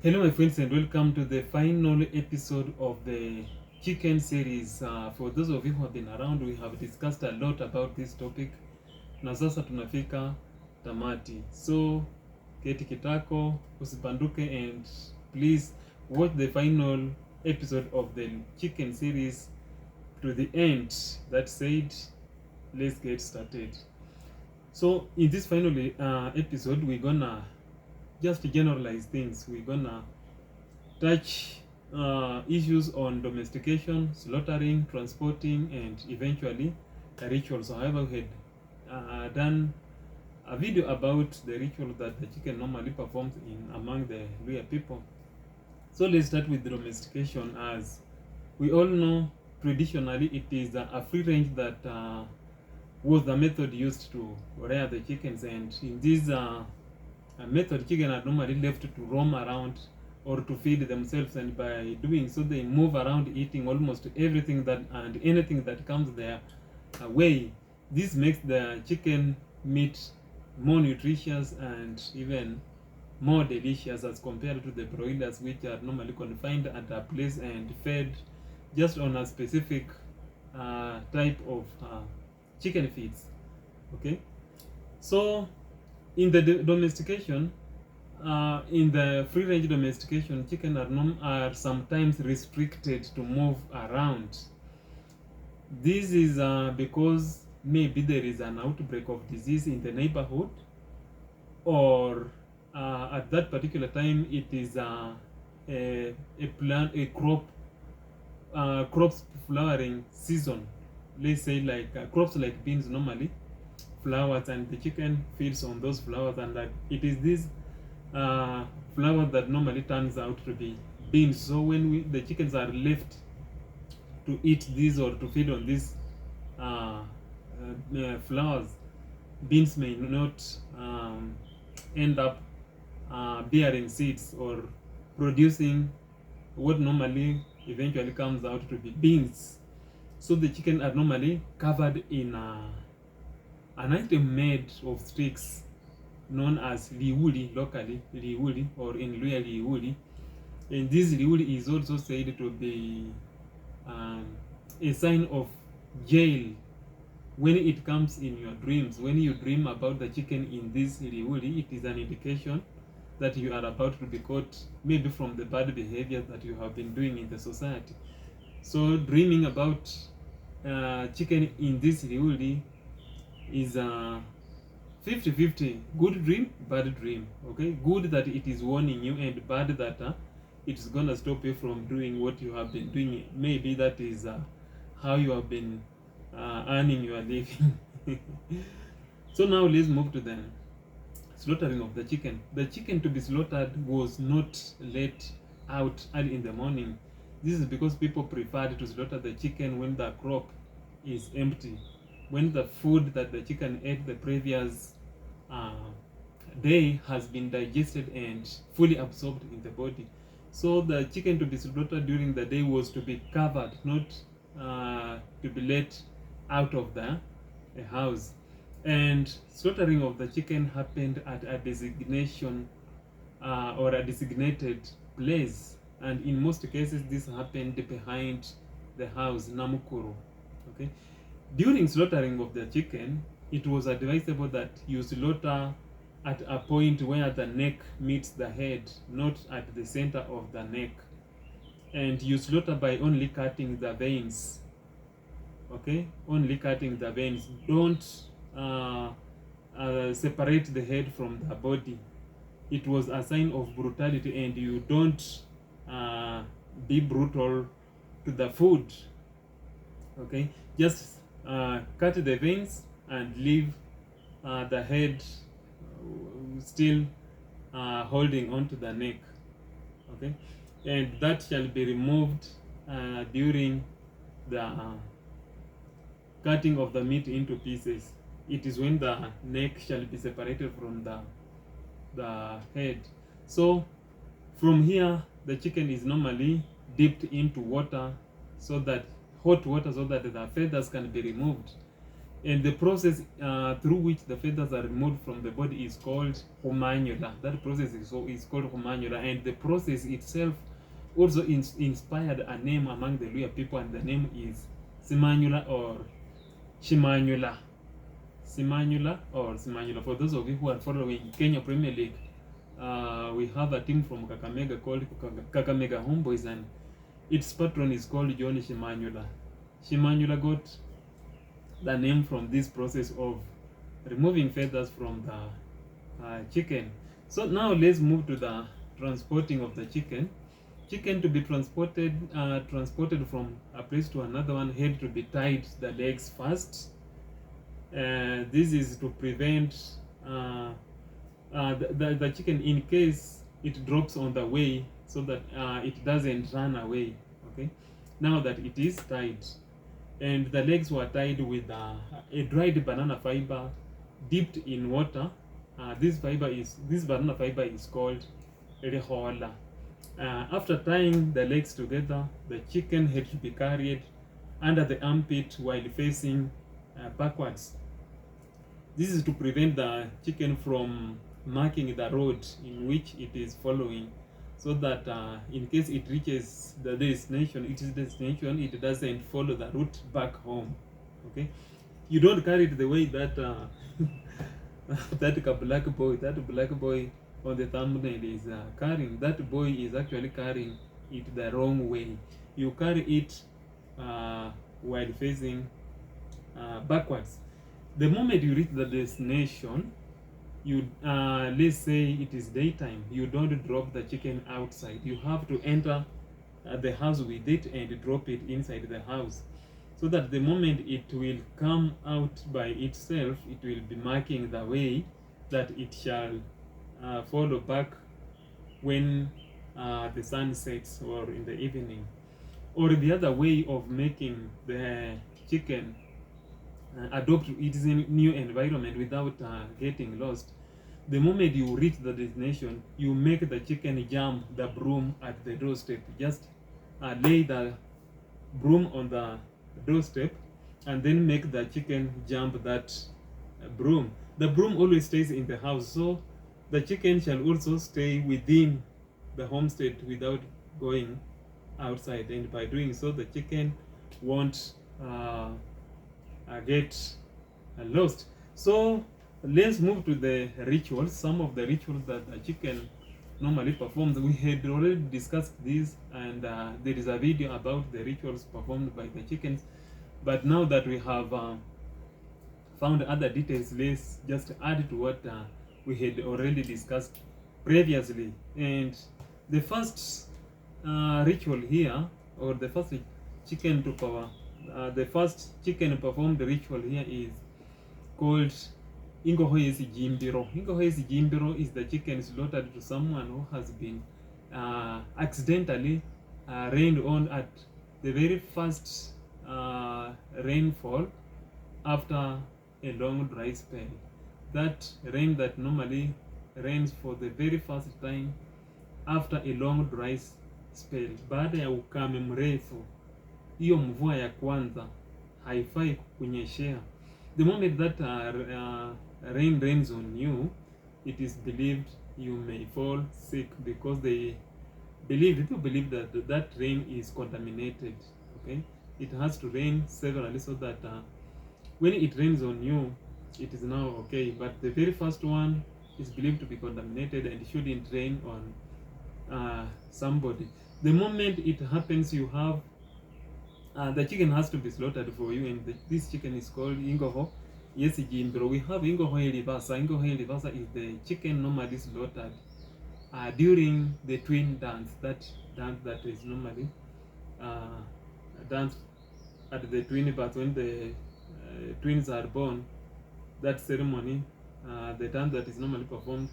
Hello, my friends, and welcome to the final episode of the chicken series. For those of you who have been around, we have discussed a lot about this topic. Na sasa tunafika tamati. So, keti kitako, usibanduke, and please watch the final episode of the chicken series to the end. That said, let's get started. So, in this final episode, we're gonna just generalize things. We're gonna touch issues on domestication, slaughtering, transporting, and eventually rituals. However, we had done a video about the ritual that the chicken normally performs in among the Luyia people. So let's start with domestication. As we all know, traditionally it is a free range that was the method used to rear the chickens, and in this method, chicken are normally left to roam around or to feed themselves, and by doing so they move around eating almost everything that and anything that comes their way. This makes the chicken meat more nutritious and even more delicious as compared to the broilers, which are normally confined at a place and fed just on a specific type of chicken feeds. Okay, so in the domestication, in the free range domestication, chicken are sometimes restricted to move around. This is because maybe there is an outbreak of disease in the neighborhood, or at that particular time it is a crops flowering season. Let's say like crops like beans normally flowers, and the chicken feeds on those flowers, and it is this flower that normally turns out to be beans. So when the chickens are left to eat these or to feed on these flowers, beans may not end up bearing seeds or producing what normally eventually comes out to be beans. So the chicken are normally covered in an item made of sticks known as liuli, locally liuli, or in Luyia liuli. And this liuli is also said to be a sign of jail when it comes in your dreams. When you dream about the chicken in this liuli, it is an indication that you are about to be caught, maybe from the bad behavior that you have been doing in the society. So dreaming about chicken in this liuli is 50-50. Good dream, bad dream. Okay, good that it is warning you, and bad that it is gonna stop you from doing what you have been doing. Maybe that is how you have been earning your living. So now let's move to the slaughtering of the chicken. The chicken to be slaughtered was not let out early in the morning. This is because people preferred to slaughter the chicken when the crop is empty, when the food that the chicken ate the previous day has been digested and fully absorbed in the body. So the chicken to be slaughtered during the day was to be covered, not to be let out of the house. And slaughtering of the chicken happened at a designation or a designated place, and in most cases this happened behind the house, namukuru. Okay, during slaughtering of the chicken, it was advisable that you slaughter at a point where the neck meets the head, not at the center of the neck. And you slaughter by only cutting the veins. Okay, only cutting the veins. Don't separate the head from the body. It was a sign of brutality, and you don't be brutal to the food. Okay, just cut the veins and leave the head still holding onto the neck. Okay, and that shall be removed during the cutting of the meat into pieces. It is when the neck shall be separated from the head. So from here, the chicken is normally dipped into water, so that hot water, so that the feathers can be removed. And the process through which the feathers are removed from the body is called humanula. That process is called humanula, and the process itself also inspired a name among the Luyia people, and the name is Simanyula or Shimanyula. Simanyula or Simanyula. For those of you who are following Kenya Premier League, we have a team from Kakamega called Kakamega Homeboys, and its patron is called John Shimanyula. Shimanyula got the name from this process of removing feathers from the chicken. So now let's move to the transporting of the chicken. Chicken to be transported from a place to another one had to be tied the legs first. This is to prevent the chicken, in case it drops on the way, so that it doesn't run away. Okay, now that it is tied, and the legs were tied with a dried banana fiber dipped in water. This banana fiber is called rehola. After tying the legs together, the chicken had to be carried under the armpit while facing backwards. This is to prevent the chicken from marking the road in which it is following, so that in case it reaches the destination, it doesn't follow the route back home. Okay, you don't carry it the way that that black boy on the thumbnail is carrying. That boy is actually carrying it the wrong way. You carry it while facing backwards. The moment you reach the destination, you let's say it is daytime, you don't drop the chicken outside. You have to enter the house with it and drop it inside the house, so that the moment it will come out by itself, it will be marking the way that it shall follow back when the sun sets or in the evening. Or the other way of making the chicken adopt its new environment without getting lost. The moment you reach the destination, you make the chicken jump the broom at the doorstep. Just lay the broom on the doorstep and then make the chicken jump that broom. The broom always stays in the house, so the chicken shall also stay within the homestead without going outside, and by doing so, the chicken won't get lost. So let's move to the rituals. Some of the rituals that the chicken normally performs. We had already discussed this, and there is a video about the rituals performed by the chickens. But now that we have found other details, let's just add to what we had already discussed previously. And the first ritual here, or the first chicken to power, the first chicken performed ritual here is called Ingohoyesi Jimbiro. Ingohoyesi Jimbiro is the chicken slaughtered to someone who has been accidentally rained on at the very first rainfall after a long dry spell. That rain that normally rains for the very first time after a long dry spell, baada ya ukame mrefu, hiyo mvua ya kwanza haifai kunyeshea. The moment that rain rains on you, it is believed you may fall sick, because people believe that that rain is contaminated. Okay, it has to rain severally, so that when it rains on you, it is now okay. But the very first one is believed to be contaminated and shouldn't rain on somebody. The moment it happens, you have the chicken has to be slaughtered for you, and this chicken is called Ingoho. Yes, Jimbro. We have Ingoho Elivasa. Ingoho Elivasa is the chicken normally slaughtered during the twin dance. That dance that is normally dance at the twin birth, when the twins are born. That ceremony, the dance that is normally performed,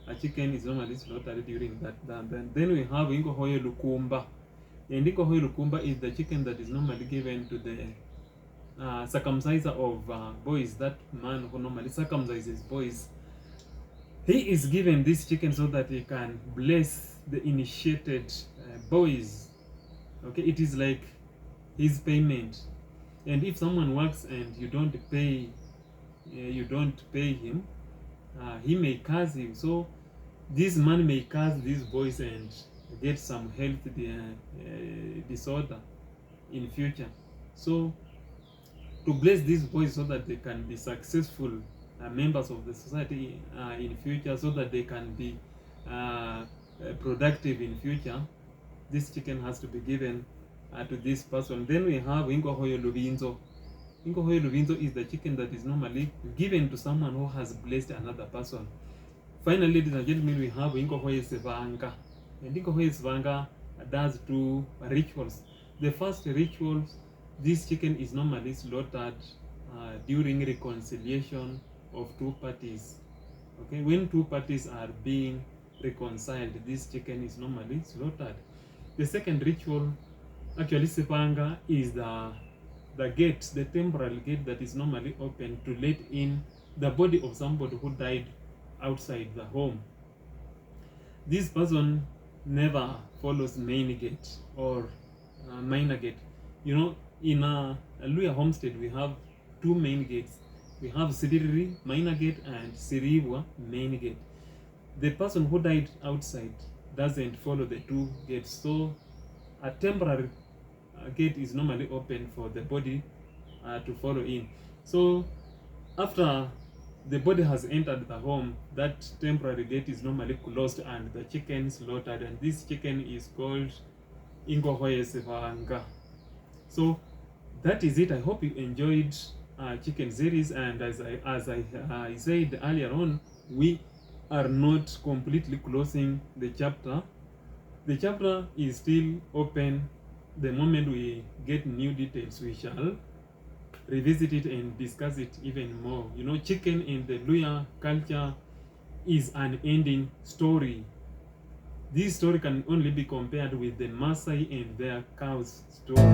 a chicken is normally slaughtered during that dance. And then we have Ingoho Lukumba. And Ingoho Lukumba is the chicken that is normally given to the circumciser of boys. That man who normally circumcises boys, he is given this chicken so that he can bless the initiated boys. Okay, it is like his payment. And if someone works and you don't pay him, he may curse you. So this man may curse this boys and get some health disorder in future. So to bless these boys so that they can be successful members of the society in future, so that they can be productive in future, this chicken has to be given to this person. Then we have Ingohoyo Lubinzo. Ingohoyo Lubinzo is the chicken that is normally given to someone who has blessed another person. Finally, ladies and gentlemen, we have Ingohoyo Sevanga. And Ingohoyo Sevanga does two rituals. The first ritual, this chicken is normally slaughtered during reconciliation of two parties. Okay, when two parties are being reconciled, this chicken is normally slaughtered. The second ritual, actually Sevanga, is the gate, the temporal gate that is normally open to let in the body of somebody who died outside the home. This person never follows main gate or minor gate. You know, in a Luyia homestead, we have two main gates. We have Siriri minor gate and Siriwa main gate. The person who died outside doesn't follow the two gates, so a temporary gate is normally open for the body to follow in. So after the body has entered the home, that temporary gate is normally closed and the chicken slaughtered, and this chicken is called Ingohoye Sevanga. So that is it. I hope you enjoyed chicken series, and as I said earlier on, we are not completely closing the chapter. The chapter is still open. The moment we get new details, we shall revisit it and discuss it even more. You know, chicken in the Luyia culture is an ending story. This story can only be compared with the Maasai and their cows story.